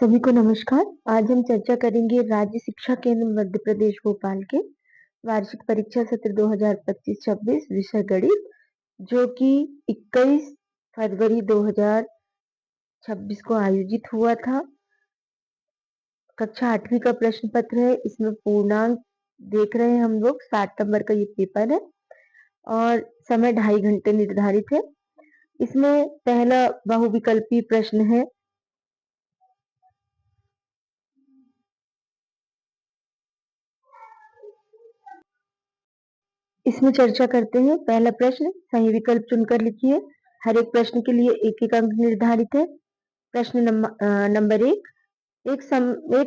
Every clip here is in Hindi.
सभी को नमस्कार। आज हम चर्चा करेंगे राज्य शिक्षा केंद्र मध्य प्रदेश भोपाल के वार्षिक परीक्षा सत्र 2025-26 विषय गणित, जो कि 21 फरवरी 2026 को आयोजित हुआ था। कक्षा 8वीं का प्रश्न पत्र है। इसमें पूर्णांक देख रहे हैं हम लोग। 60 नंबर का ये पेपर है और समय 2.5 घंटे निर्धारित है। इसमें पहला बहुविकल्पीय प्रश्न है। इसमें चर्चा करते हैं। पहला प्रश्न, सही विकल्प चुनकर लिखिए। हर एक प्रश्न के लिए एक एक अंक निर्धारित है। प्रश्न नंबर एक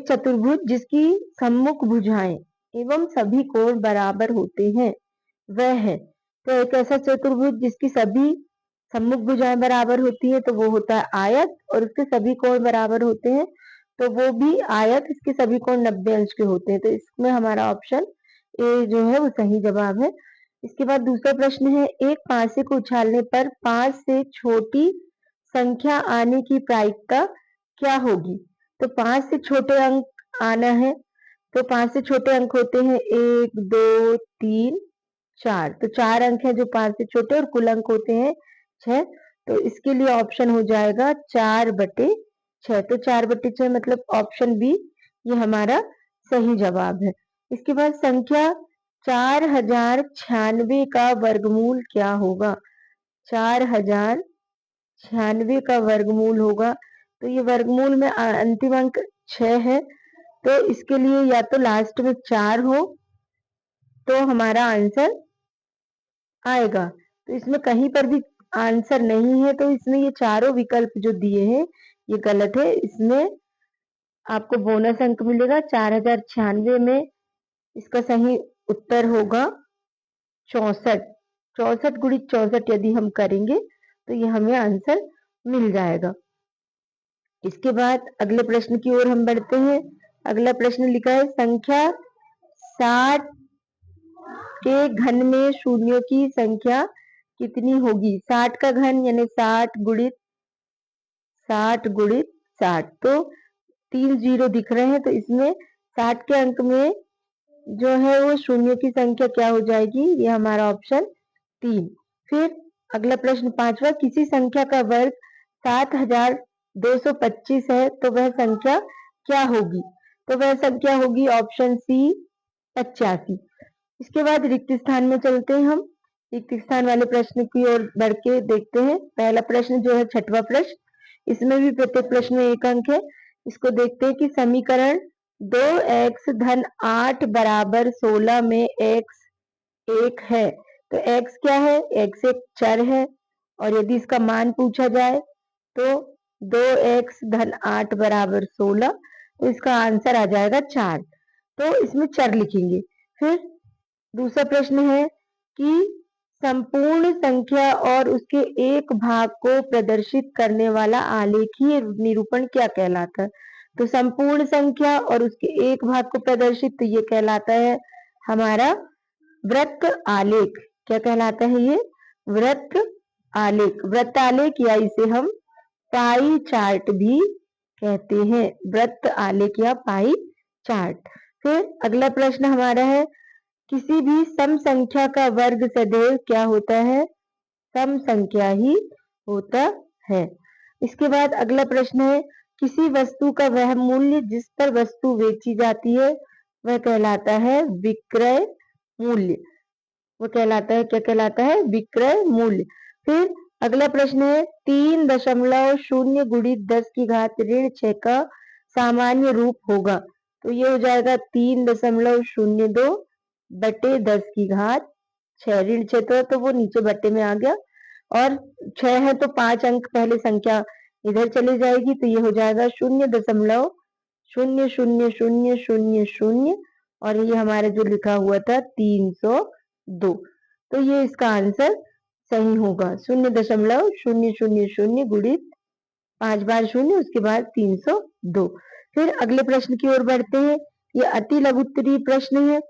चतुर्भुज जिसकी सम्मुख भुजाएं एवं सभी कोण बराबर होते हैं वह है। तो एक ऐसा चतुर्भुज जिसकी सभी सम्मुख भुजाएं बराबर होती है तो वो होता है आयत, और उसके सभी कोण बराबर होते हैं तो वो भी आयत। इसके सभी कोण 90 अंश के होते हैं। तो इसमें हमारा ऑप्शन ए जो है वो सही जवाब है। इसके बाद दूसरा प्रश्न है, एक पासे को उछालने पर 5 से छोटी संख्या आने की प्रायिकता क्या होगी? तो 5 से छोटे अंक आना है। तो 5 से छोटे अंक होते हैं 1, 2, 3, 4। तो 4 अंक है जो 5 से छोटे, और कुल अंक होते हैं 6। तो इसके लिए ऑप्शन हो जाएगा 4/6। तो 4/6 मतलब ऑप्शन बी ये हमारा सही जवाब है। इसके बाद संख्या 4096 का वर्गमूल क्या होगा? 4096 का वर्गमूल होगा। तो ये वर्गमूल में अंतिम अंक 6 है। तो इसके लिए या तो लास्ट में 4 हो तो हमारा आंसर आएगा। तो इसमें कहीं पर भी आंसर नहीं है, तो इसमें ये चारों विकल्प जो दिए हैं ये गलत है। इसमें आपको बोनस अंक मिलेगा। 4096 में इसका सही उत्तर होगा 64। 64 गुणित 64 यदि हम करेंगे तो ये हमें आंसर मिल जाएगा। इसके बाद अगले प्रश्न की ओर हम बढ़ते हैं। अगला प्रश्न लिखा है, संख्या 60 के घन में शून्यों की संख्या कितनी होगी? 60 का घन यानी 60 गुणित 60। तो 3 जीरो दिख रहे हैं, तो इसमें 60 के अंक में जो है वो शून्यों की संख्या क्या हो जाएगी? ये हमारा ऑप्शन 3। फिर अगला प्रश्न पांचवा, किसी संख्या का वर्ग 7225 है तो वह संख्या क्या होगी? तो वह संख्या होगी ऑप्शन सी 85। इसके बाद रिक्त स्थान में चलते हैं हम। रिक्त स्थान वाले प्रश्न की ओर बढ़ के देखते हैं। पहला प्रश्न जो है 6वां प्रश्न, इसमें भी प्रत्येक प्रश्न में एक अंक है। इसको देखते हैं कि समीकरण 2x धन 8 बराबर 16 में x 1 है। तो x क्या है? x एक चर है, और यदि इसका मान पूछा जाए तो 2x धन 8 बराबर 16, तो इसका आंसर आ जाएगा 4। तो इसमें चर लिखेंगे। फिर दूसरा प्रश्न है कि संपूर्ण संख्या और उसके एक भाग को प्रदर्शित करने वाला आलेखीय निरूपण क्या कहलाता है? तो संपूर्ण संख्या और उसके एक भाग को प्रदर्शित, तो ये कहलाता है हमारा वृत्त आलेख। क्या कहलाता है ये? वृत्त आलेख। वृत्त आलेख या इसे हम पाई चार्ट भी कहते हैं। वृत्त आलेख या पाई चार्ट। फिर अगला प्रश्न हमारा है, किसी भी सम संख्या का वर्ग सदैव क्या होता है? सम संख्या ही होता है। इसके बाद अगला प्रश्न है, किसी वस्तु का वह मूल्य जिस पर वस्तु बेची जाती है वह कहलाता है विक्रय मूल्य। वो कहलाता है, क्या कहलाता है? विक्रय मूल्य। फिर अगला प्रश्न है, 3.0 गुणित 10 की घात ऋण 6 का सामान्य रूप होगा। तो ये हो जाएगा 3.02 बटे 10 की घात 6। ऋण 6 तो वो नीचे बटे में आ गया, और 6 है तो 5 अंक पहले संख्या इधर चली जाएगी, तो ये हो जाएगा 0.000000, और ये हमारा जो लिखा हुआ था 302। तो ये इसका आंसर सही होगा। 0.000 गुणित 5 बार 0, उसके बाद 302। फिर अगले प्रश्न की ओर बढ़ते हैं। ये अति लघुत्तरीय प्रश्न है।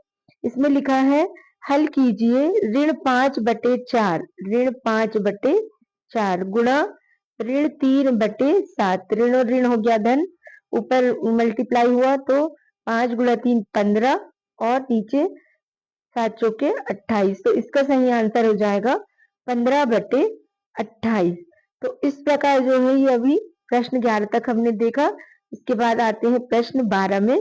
इसमें लिखा है, हल कीजिए ऋण 5/4 गुणा ऋण 3/7। ऋण और ऋण हो गया धन, ऊपर मल्टीप्लाई हुआ तो 5 गुणा 3 15 और नीचे 7 चौके 28। तो इसका सही आंसर हो जाएगा 15/28। तो इस प्रकार जो है ये अभी प्रश्न 11 तक हमने देखा। इसके बाद आते हैं प्रश्न 12 में।